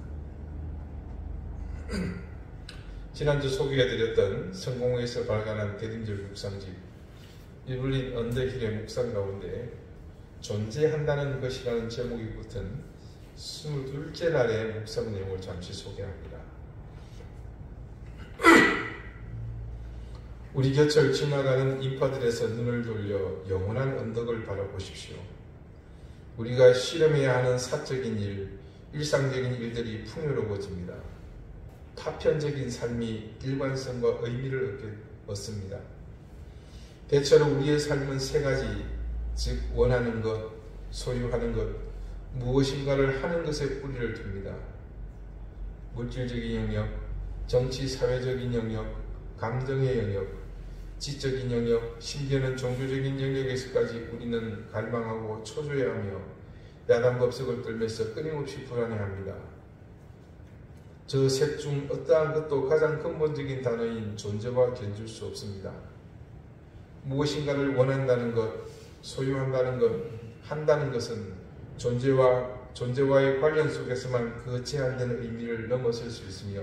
지난주 소개해드렸던 성공회에서 발간한 대림절 묵상집 이블린 언더힐의 묵상 가운데 존재한다는 것이라는 제목이 붙은 22째 날의 묵상 내용을 잠시 소개합니다. 우리 곁을 지나가는 인파들에서 눈을 돌려 영원한 언덕을 바라보십시오. 우리가 실험해야 하는 사적인 일, 일상적인 일들이 풍요로워집니다. 파편적인 삶이 일관성과 의미를 얻습니다. 대체로 우리의 삶은 세 가지, 즉 원하는 것, 소유하는 것, 무엇인가를 하는 것에 뿌리를 둡니다. 물질적인 영역, 정치, 사회적인 영역, 감정의 영역, 지적인 영역, 심지어는 종교적인 영역에서까지 우리는 갈망하고 초조해하며 야단법석을 떨면서 끊임없이 불안해합니다. 저 셋 중 어떠한 것도 가장 근본적인 단어인 존재와 견줄 수 없습니다. 무엇인가를 원한다는 것, 소유한다는 것, 한다는 것은 존재와의 관련 속에서만 그 제한되는 의미를 넘어설 수 있으며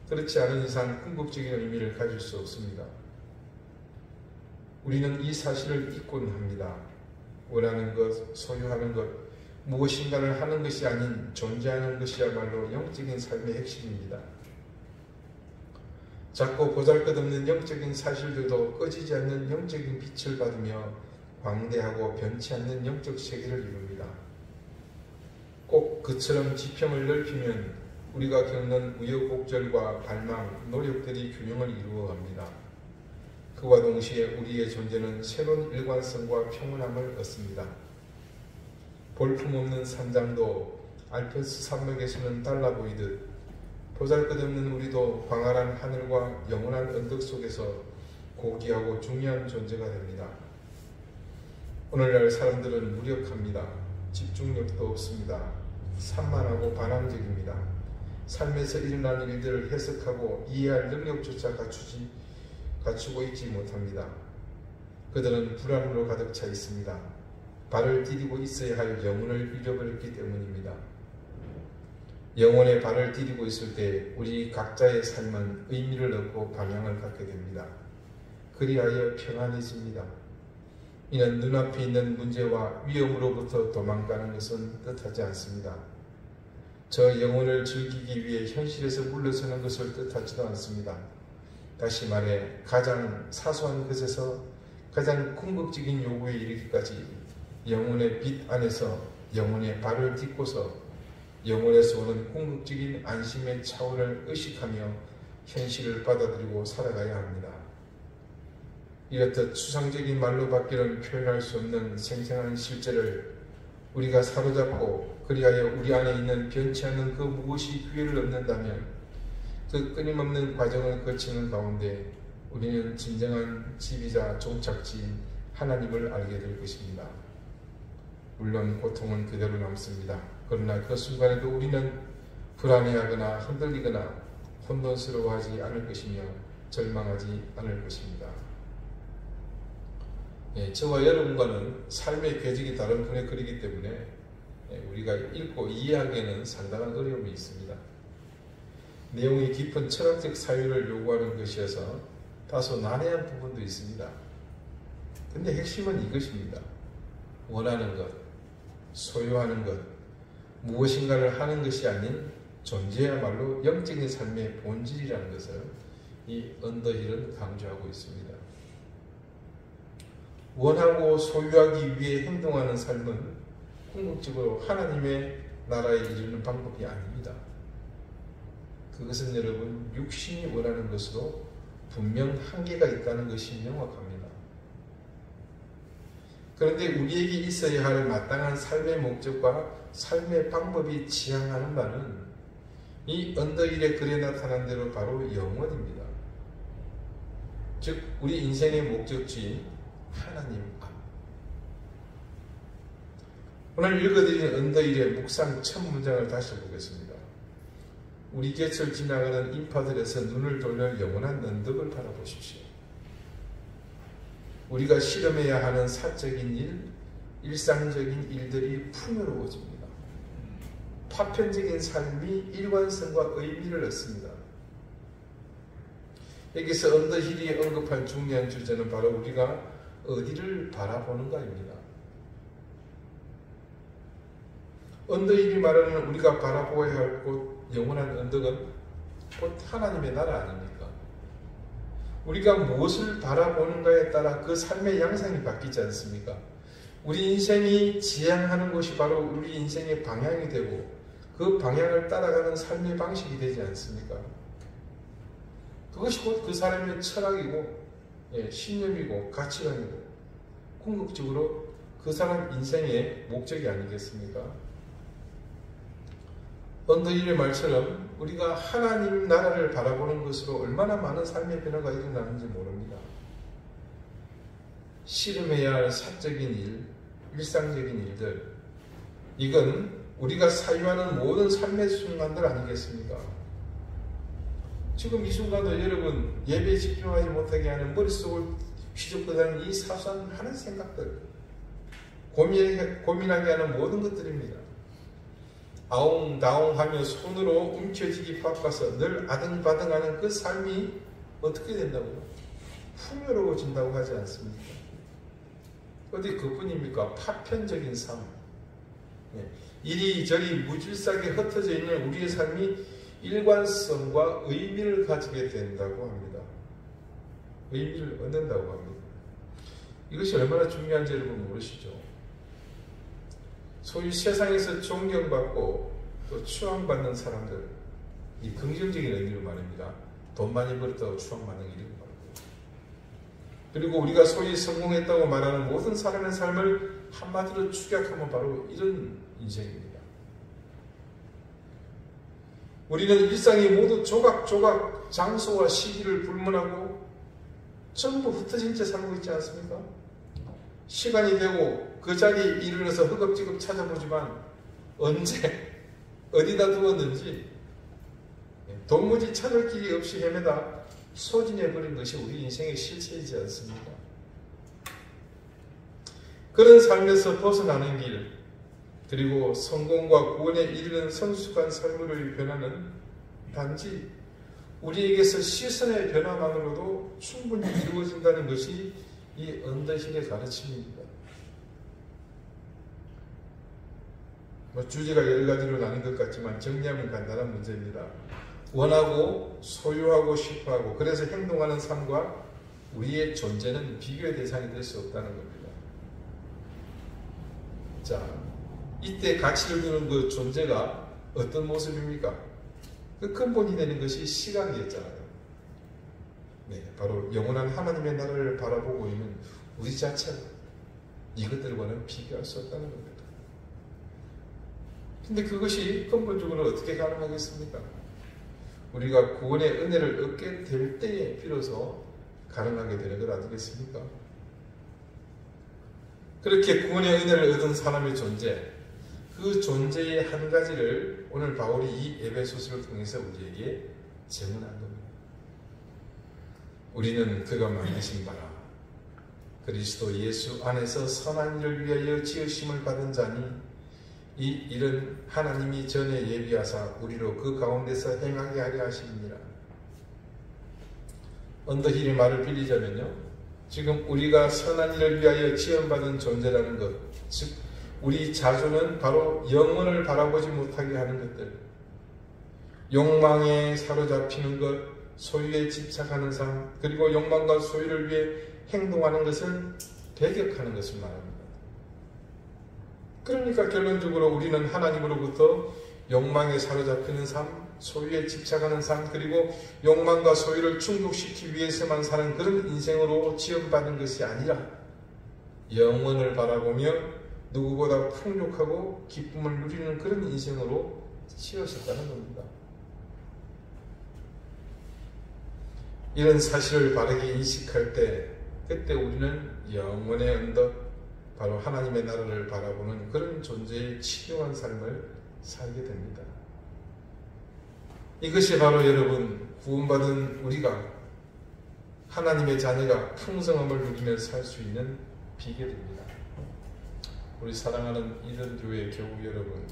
그렇지 않은 이상 궁극적인 의미를 가질 수 없습니다. 우리는 이 사실을 잊곤 합니다. 원하는 것, 소유하는 것, 무엇인가를 하는 것이 아닌 존재하는 것이야말로 영적인 삶의 핵심입니다. 작고 보잘것없는 영적인 사실들도 꺼지지 않는 영적인 빛을 받으며 광대하고 변치 않는 영적 세계를 이룹니다. 꼭 그처럼 지평을 넓히면 우리가 겪는 우여곡절과 발망, 노력들이 균형을 이루어갑니다. 그와 동시에 우리의 존재는 새로운 일관성과 평온함을 얻습니다. 볼품없는 산장도 알프스 산맥에서는 달라 보이듯 보잘것없는 우리도 광활한 하늘과 영원한 언덕 속에서 고귀하고 중요한 존재가 됩니다. 오늘날 사람들은 무력합니다. 집중력도 없습니다. 산만하고 반항적입니다. 삶에서 일어나는 일들을 해석하고 이해할 능력조차 갖추고 있지 못합니다. 그들은 불안으로 가득 차 있습니다. 발을 디디고 있어야 할 영혼을 잃어버렸기 때문입니다. 영혼의 발을 디디고 있을 때 우리 각자의 삶은 의미를 얻고 방향을 갖게 됩니다. 그리하여 평안해집니다. 이는 눈앞에 있는 문제와 위험으로부터 도망가는 것은 뜻하지 않습니다. 저 영혼을 즐기기 위해 현실에서 물러서는 것을 뜻하지도 않습니다. 다시 말해 가장 사소한 것에서 가장 궁극적인 요구에 이르기까지 영혼의 빛 안에서 영혼의 발을 딛고서 영혼에서 오는 궁극적인 안심의 차원을 의식하며 현실을 받아들이고 살아가야 합니다. 이렇듯 추상적인 말로밖에는 표현할 수 없는 생생한 실제를 우리가 사로잡고 그리하여 우리 안에 있는 변치 않는 그 무엇이 기회를 얻는다면 그 끊임없는 과정을 거치는 가운데 우리는 진정한 지비자 종착지인 하나님을 알게 될 것입니다. 물론 고통은 그대로 남습니다. 그러나 그 순간에도 우리는 불안해하거나 흔들리거나 혼돈스러워하지 않을 것이며 절망하지 않을 것입니다. 저와 여러분과는 삶의 궤적이 다른 분의 글이기 때문에 우리가 읽고 이해하기에는 상당한 어려움이 있습니다. 내용이 깊은 철학적 사유를 요구하는 것이어서 다소 난해한 부분도 있습니다. 근데 핵심은 이것입니다. 원하는 것, 소유하는 것, 무엇인가를 하는 것이 아닌 존재야말로 영적인 삶의 본질이라는 것을 이 언더힐은 강조하고 있습니다. 원하고 소유하기 위해 행동하는 삶은 궁극적으로 하나님의 나라에 이르는 방법이 아닙니다. 그것은 여러분 육신이 원하는 것으로 분명 한계가 있다는 것이 명확합니다. 그런데 우리에게 있어야 할 마땅한 삶의 목적과 삶의 방법이 지향하는 바는 이 언더힐의 글에 나타난 대로 바로 영원입니다. 즉 우리 인생의 목적지인 하나님 앞. 오늘 읽어드린 언더힐의 묵상 첫 문장을 다시 보겠습니다. 우리 곁을 지나가는 인파들에서 눈을 돌려 영원한 언덕을 바라보십시오. 우리가 실험해야 하는 사적인 일, 일상적인 일들이 풍요로워집니다. 파편적인 삶이 일관성과 의미를 얻습니다. 여기서 언더힐이 언급한 중요한 주제는 바로 우리가 어디를 바라보는가입니다. 언덕이 말하는 우리가 바라보아야 할 곳, 영원한 언덕은 곧 하나님의 나라 아닙니까? 우리가 무엇을 바라보는가에 따라 그 삶의 양상이 바뀌지 않습니까? 우리 인생이 지향하는 것이 바로 우리 인생의 방향이 되고 그 방향을 따라가는 삶의 방식이 되지 않습니까? 그것이 곧 그 사람의 철학이고 신념이고 가치관이고 궁극적으로 그 사람 인생의 목적이 아니겠습니까? 언더힐의 말처럼 우리가 하나님 나라를 바라보는 것으로 얼마나 많은 삶의 변화가 일어나는지 모릅니다. 씨름해야 할 사적인 일, 일상적인 일들, 이건 우리가 사유하는 모든 삶의 순간들 아니겠습니까? 지금 이 순간도 여러분 예배에 집중하지 못하게 하는 머릿속을 휘젓거리는 이 사소한 하는 생각들, 고민하게 하는 모든 것들입니다. 아웅다웅하며 손으로 움켜쥐기 바빠서 늘 아등바등하는 그 삶이 어떻게 된다고요? 풍요로워진다고 하지 않습니까? 어디 그뿐입니까? 파편적인 삶, 이리저리 무질서하게 흩어져 있는 우리의 삶이 일관성과 의미를 가지게 된다고 합니다. 의미를 얻는다고 합니다. 이것이 얼마나 중요한지 여러분 모르시죠? 소위 세상에서 존경받고 또 추앙받는 사람들, 이 긍정적인 의미로 말입니다. 돈 많이 벌었다고 추앙받는 일이고 말입니다. 그리고 우리가 소위 성공했다고 말하는 모든 사람의 삶을 한마디로 축약하면 바로 이런 인생입니다. 우리는 일상이 모두 조각조각 장소와 시기를 불문하고 전부 흩어진 채 살고 있지 않습니까? 시간이 되고 그 자리에 이르러서 허겁지겁 찾아보지만 언제 어디다 두었는지 도무지 찾을 길이 없이 헤매다 소진해버린 것이 우리 인생의 실체이지 않습니까? 그런 삶에서 벗어나는 길, 그리고 성공과 구원에 이르는 성숙한 삶으로의 변화는 단지 우리에게서 시선의 변화만으로도 충분히 이루어진다는 것이 이 언더힐의 가르침입니다. 주제가 여러 가지로 나눈 것 같지만 정리하면 간단한 문제입니다. 원하고 소유하고 싶어하고 그래서 행동하는 삶과 우리의 존재는 비교의 대상이 될 수 없다는 겁니다. 자, 이때 가치를 두는 그 존재가 어떤 모습입니까? 그 근본이 되는 것이 시각이었잖아요. 네, 바로 영원한 하나님의 나라를 바라보고 있는 우리 자체가 이것들과는 비교할 수 없다는 겁니다. 근데 그것이 근본적으로 어떻게 가능하겠습니까? 우리가 구원의 은혜를 얻게 될 때에 비로소 가능하게 되는 것 아니겠습니까? 그렇게 구원의 은혜를 얻은 사람의 존재, 그 존재의 한 가지를 오늘 바울이 이 에베소서를 통해서 우리에게 증언한 겁니다. 우리는 그가 만드신 바라 그리스도 예수 안에서 선한 일을 위하여 지으심을 받은 자니 이 일은 하나님이 전에 예비하사 우리로 그 가운데서 행하게 하려 하심이니라. 언더힐의 말을 빌리자면요, 지금 우리가 선한 일을 위하여 지원받은 존재라는 것, 즉 우리 자주는 바로 영혼을 바라보지 못하게 하는 것들, 욕망에 사로잡히는 것, 소유에 집착하는 삶, 그리고 욕망과 소유를 위해 행동하는 것을 배격하는 것을 말합니다. 그러니까 결론적으로 우리는 하나님으로부터 욕망에 사로잡히는 삶, 소유에 집착하는 삶, 그리고 욕망과 소유를 충족시키기 위해서만 사는 그런 인생으로 지원받은 것이 아니라 영혼을 바라보며 누구보다 풍족하고 기쁨을 누리는 그런 인생으로 지어졌다는 겁니다. 이런 사실을 바르게 인식할 때 그때 우리는 영원의 언덕, 바로 하나님의 나라를 바라보는 그런 존재의 치료한 삶을 살게 됩니다. 이것이 바로 여러분 구원받은 우리가 하나님의 자녀가 풍성함을 누리며 살 수 있는 비결입니다. 우리 사랑하는 이든교회 교우 여러분,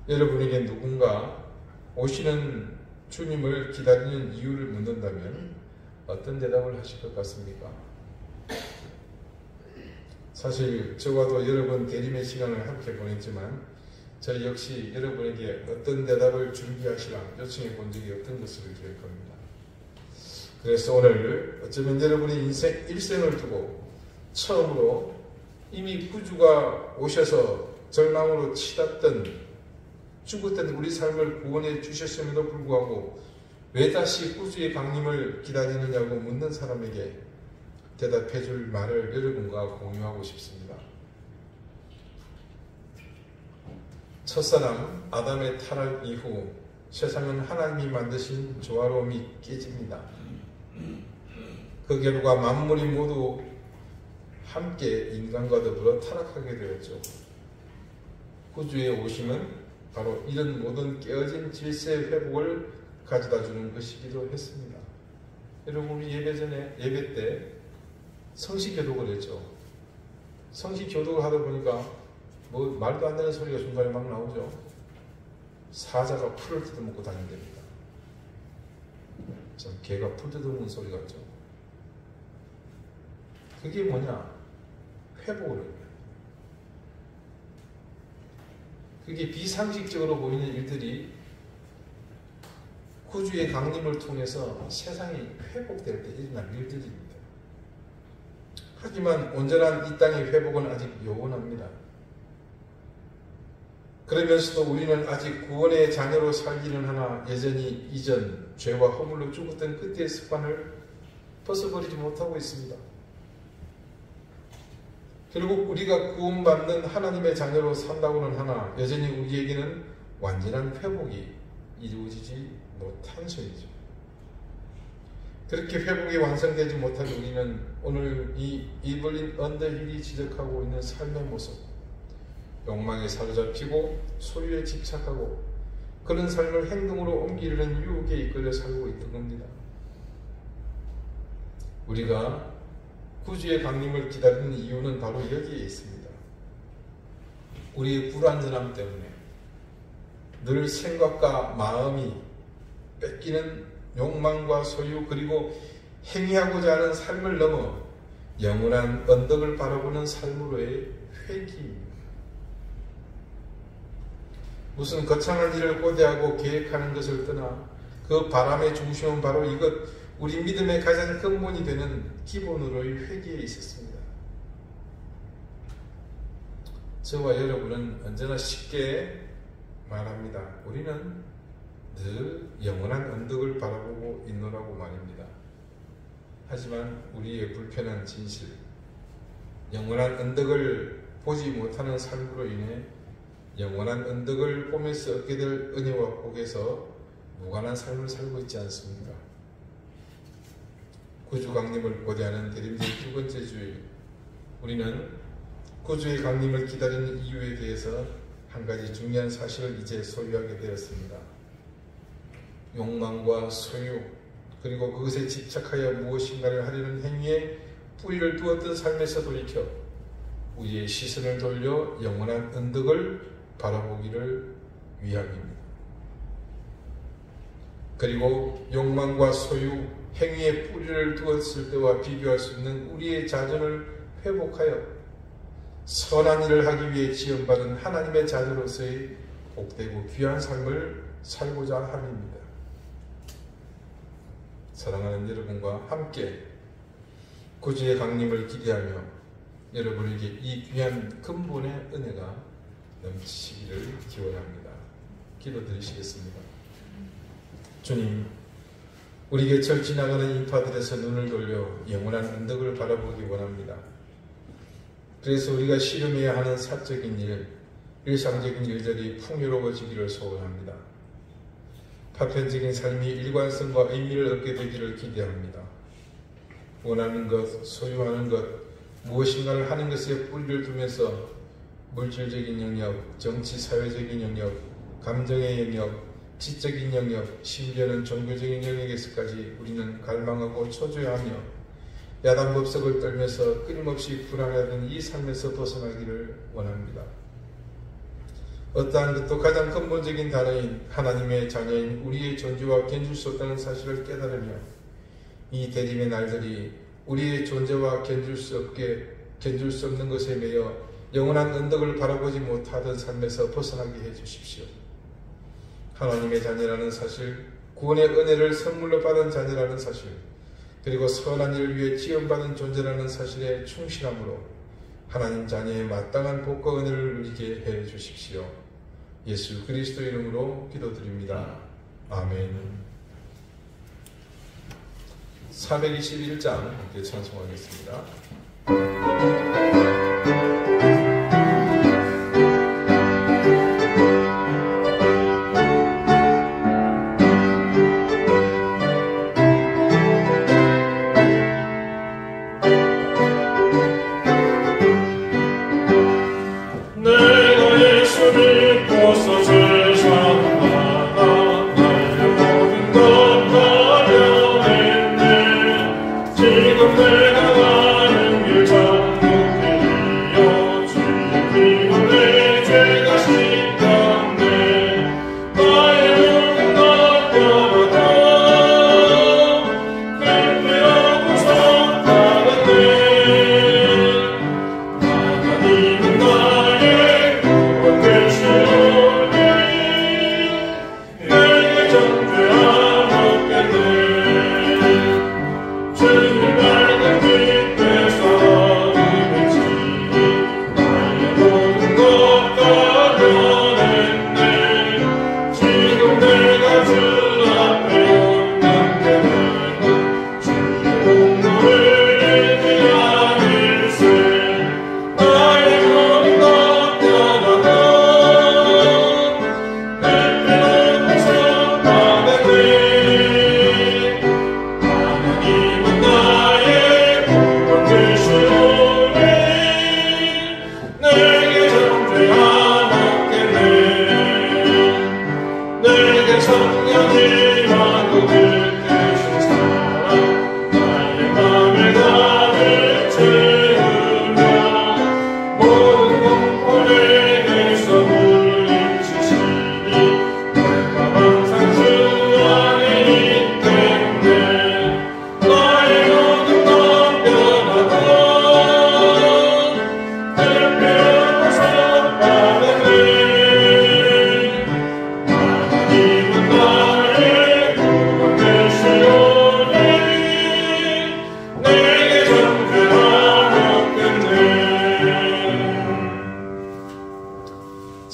여러분에게 누군가 오시는 주님을 기다리는 이유를 묻는다면 어떤 대답을 하실 것 같습니까? 사실 저와도 여러 번 대림의 시간을 함께 보냈지만 저 역시 여러분에게 어떤 대답을 준비하시라 요청해 본 적이 없던 것을 기억합니다. 그래서 오늘 어쩌면 여러분의 일생을 두고 처음으로 이미 구주가 오셔서 절망으로 치닫던 죽었던 우리 삶을 구원해 주셨음에도 불구하고 왜 다시 구주의 강림을 기다리느냐고 묻는 사람에게 대답해 줄 말을 여러분과 공유하고 싶습니다. 첫사람 아담의 타락 이후 세상은 하나님이 만드신 조화로움이 깨집니다. 그 결과 만물이 모두 함께 인간과 더불어 타락하게 되었죠. 구주의 오심은 바로 이런 모든 깨어진 질서의 회복을 가져다주는 것이기도 했습니다. 여러분, 우리 예배 때 성시교독을 했죠. 성시교독을 하다 보니까 말도 안 되는 소리가 중간에 막 나오죠. 사자가 풀을 뜯어먹고 다닌답니다. 참 개가 풀 뜯어먹는 소리 같죠. 그게 뭐냐? 회복을 합니다. 그게 비상식적으로 보이는 일들이 구주의 강림을 통해서 세상이 회복될 때 일어날 일들입니다. 하지만 온전한 이 땅의 회복은 아직 요원합니다. 그러면서도 우리는 아직 구원의 자녀로 살기는 하나 여전히 이전 죄와 허물로 죽었던 그때의 습관을 벗어버리지 못하고 있습니다. 결국 우리가 구원받는 하나님의 자녀로 산다고는 하나 여전히 우리에게는 완전한 회복이 이루어지지 못한 것이죠. 그렇게 회복이 완성되지 못한 우리는 오늘 이 이블린 언더힐이 지적하고 있는 삶의 모습, 욕망에 사로잡히고 소유에 집착하고 그런 삶을 행동으로 옮기려는 유혹에 이끌려 살고 있던 겁니다. 우리가 구주의 강림을 기다리는 이유는 바로 여기에 있습니다. 우리의 불완전함 때문에 늘 생각과 마음이 뺏기는 욕망과 소유 그리고 행위하고자 하는 삶을 넘어 영원한 언덕을 바라보는 삶으로의 회귀입니다. 무슨 거창한 일을 고대하고 계획하는 것을 떠나 그 바람의 중심은 바로 이것, 우리 믿음의 가장 근본이 되는 기본으로의 회개에 있었습니다. 저와 여러분은 언제나 쉽게 말합니다. 우리는 늘 영원한 언덕을 바라보고 있노라고 말입니다. 하지만 우리의 불편한 진실, 영원한 언덕을 보지 못하는 삶으로 인해 영원한 언덕을 보면서 얻게 될 은혜와 복에서 무관한 삶을 살고 있지 않습니까? 구주 강림을 고대하는 대림절 두 번째 주일, 우리는 구주의 강림을 기다리는 이유에 대해서 한 가지 중요한 사실을 이제 소유하게 되었습니다. 욕망과 소유 그리고 그것에 집착하여 무엇인가를 하려는 행위에 뿌리를 두었던 삶에서 돌이켜 우리의 시선을 돌려 영원한 언덕을 바라보기를 위함입니다. 그리고 욕망과 소유, 행위에 뿌리를 두었을 때와 비교할 수 있는 우리의 자존을 회복하여 선한 일을 하기 위해 지원받은 하나님의 자녀로서의 복되고 귀한 삶을 살고자 함입니다. 사랑하는 여러분과 함께 구주의 강림을 기대하며 여러분에게 이 귀한 근본의 은혜가 넘치기를 기원합니다. 기도드리시겠습니다. 주님, 우리 곁을 지나가는 인파들에서 눈을 돌려 영원한 언덕을 바라보기 원합니다. 그래서 우리가 씨름해야 하는 사적인 일, 일상적인 일들이 풍요로워지기를 소원합니다. 파편적인 삶이 일관성과 의미를 얻게 되기를 기대합니다. 원하는 것, 소유하는 것, 무엇인가를 하는 것에 뿌리를 두면서 물질적인 영역, 정치, 사회적인 영역, 감정의 영역, 지적인 영역, 심지어는 종교적인 영역에서까지 우리는 갈망하고 초조해하며 야단법석을 떨면서 끊임없이 불안하던 이 삶에서 벗어나기를 원합니다. 어떠한 것도 가장 근본적인 단어인 하나님의 자녀인 우리의 존재와 견줄 수 없다는 사실을 깨달으며 이 대림의 날들이 우리의 존재와 견줄 수 없게 견줄 수 없는 것에 매여 영원한 언덕을 바라보지 못하던 삶에서 벗어나게 해주십시오. 하나님의 자녀라는 사실, 구원의 은혜를 선물로 받은 자녀라는 사실, 그리고 선한 일을 위해 지원받은 존재라는 사실에 충실함으로 하나님 자녀의 마땅한 복과 은혜를 누리게 해주십시오. 예수 그리스도 이름으로 기도드립니다. 아멘. 421장 함께 찬송하겠습니다.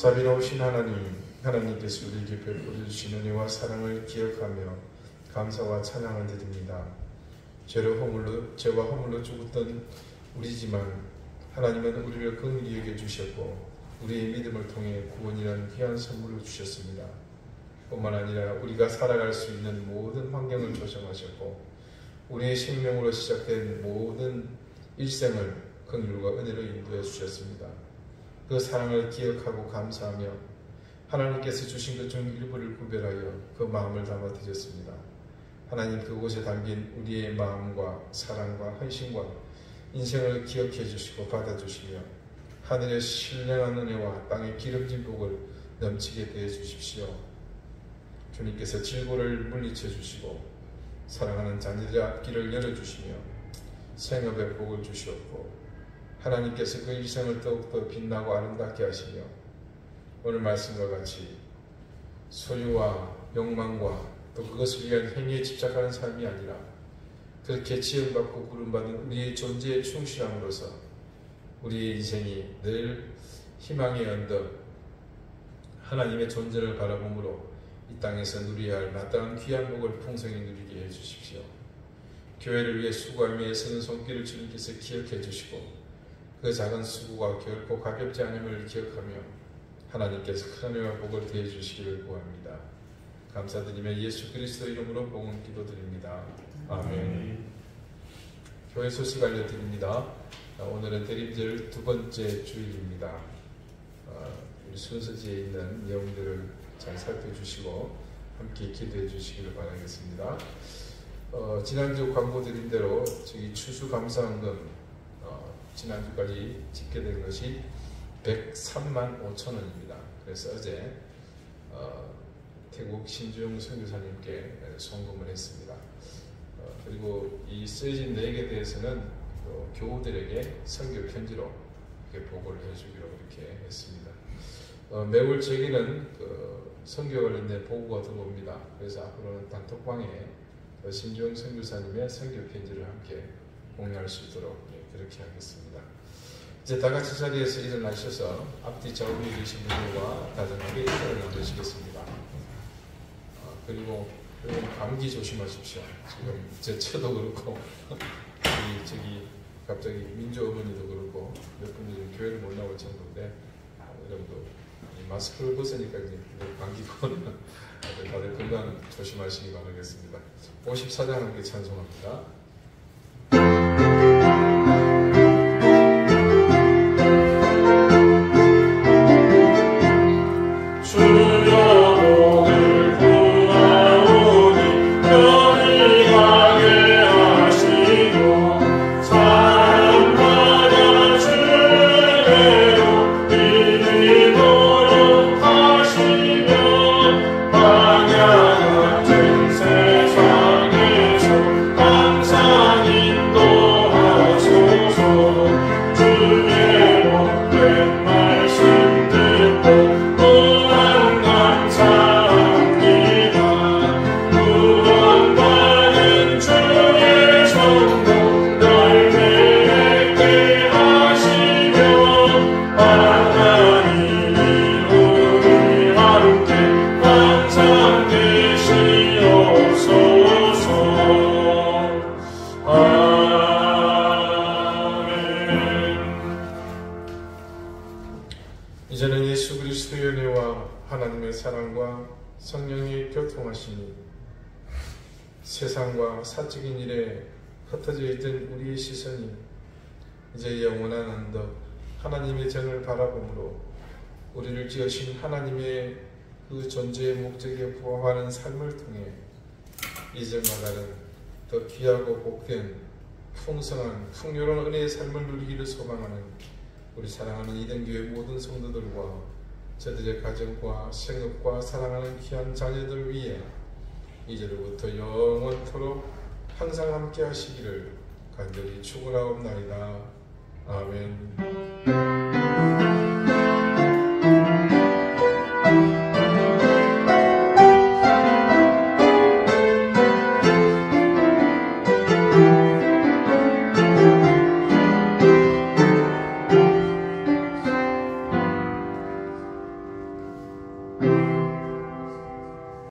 자비로우신 하나님께서 우리에게 베풀어 주신 은혜와 사랑을 기억하며 감사와 찬양을 드립니다. 죄와 허물로 죽었던 우리지만 하나님은 우리를 긍휼히 여겨주셨고 우리의 믿음을 통해 구원이라는 귀한 선물을 주셨습니다. 뿐만 아니라 우리가 살아갈 수 있는 모든 환경을 조성하셨고 우리의 생명으로 시작된 모든 일생을 긍휼과 은혜로 인도해 주셨습니다. 그 사랑을 기억하고 감사하며 하나님께서 주신 것 중 일부를 구별하여 그 마음을 담아 드렸습니다. 하나님 그곳에 담긴 우리의 마음과 사랑과 헌신과 인생을 기억해 주시고 받아주시며 하늘의 신령한 은혜와 땅의 기름진 복을 넘치게 대해 주십시오. 주님께서 질고를 물리쳐 주시고 사랑하는 자녀들의 앞길을 열어주시며 생업의 복을 주시옵고 하나님께서 그 일생을 더욱더 빛나고 아름답게 하시며 오늘 말씀과 같이 소유와 욕망과 또 그것을 위한 행위에 집착하는 삶이 아니라 그렇게 지음받고 부름받은 우리의 존재에 충실함으로써 우리의 인생이 늘 희망의 언덕 하나님의 존재를 바라보므로 이 땅에서 누려야 할 마땅한 귀한 복을 풍성히 누리게 해주십시오. 교회를 위해 수고하며 애쓰는 손길을 주님께서 기억해 주시고 그 작은 수고가 결코 가볍지 않음을 기억하며 하나님께서 큰 은혜와 복을 더해 주시기를 구합니다. 감사드리며 예수 그리스도 이름으로 복을 기도드립니다. 아멘. 교회 소식 알려드립니다. 오늘은 대림절 두 번째 주일입니다. 우리 순서지에 있는 내용들을 잘 살펴주시고 함께 기도해 주시기를 바라겠습니다. 지난주 광고 드린 대로 저희 추수감사헌금 지난주까지 집계된 것이 103만 5천 원입니다. 그래서 어제 태국 신중 선교사님께 송금을 했습니다. 그리고 이 쓰여진 내역에 대해서는 또 교우들에게 선교 편지로 이렇게 보고를 해주기로 이렇게 했습니다. 매월 저기는 선교 관련된 보고가 들어옵니다. 그래서 앞으로는 단톡방에 신종 선교사님의 선교 편지를 함께 공유할 수 있도록 그렇게 하겠습니다. 이제 다 같이 자리에서 일어나셔서 앞뒤 좌우에 계신 분들과 다정하게 인사를 나누시겠습니다. 그리고 감기 조심하십시오. 지금 제 처도 그렇고 저기 갑자기 민주 어머니도 그렇고 몇 분이 지금 교회를 못 나올 정도인데 여러분도 마스크를 벗으니까 이제 감기고 다들 건강 조심하시기 바라겠습니다. 54장 함께 찬송합니다. 이제는 예수 그리스도의 은혜와 하나님의 사랑과 성령의 교통하심이 세상과 사적인 일에 흩어져 있던 우리의 시선이 이제 영원한 언덕 하나님의 전을 바라보므로 우리를 지으신 하나님의 그 존재의 목적에 부합하는 삶을 통해 이전과 다른 더 귀하고 복된 풍성한 풍요로운 은혜의 삶을 누리기를 소망하는 우리 사랑하는 이den교회 모든 성도들과 저들의 가정과 생업과 사랑하는 귀한 자녀들 위해 이제로부터 영원토록 항상 함께 하시기를 간절히 축원하옵나이다. 아멘.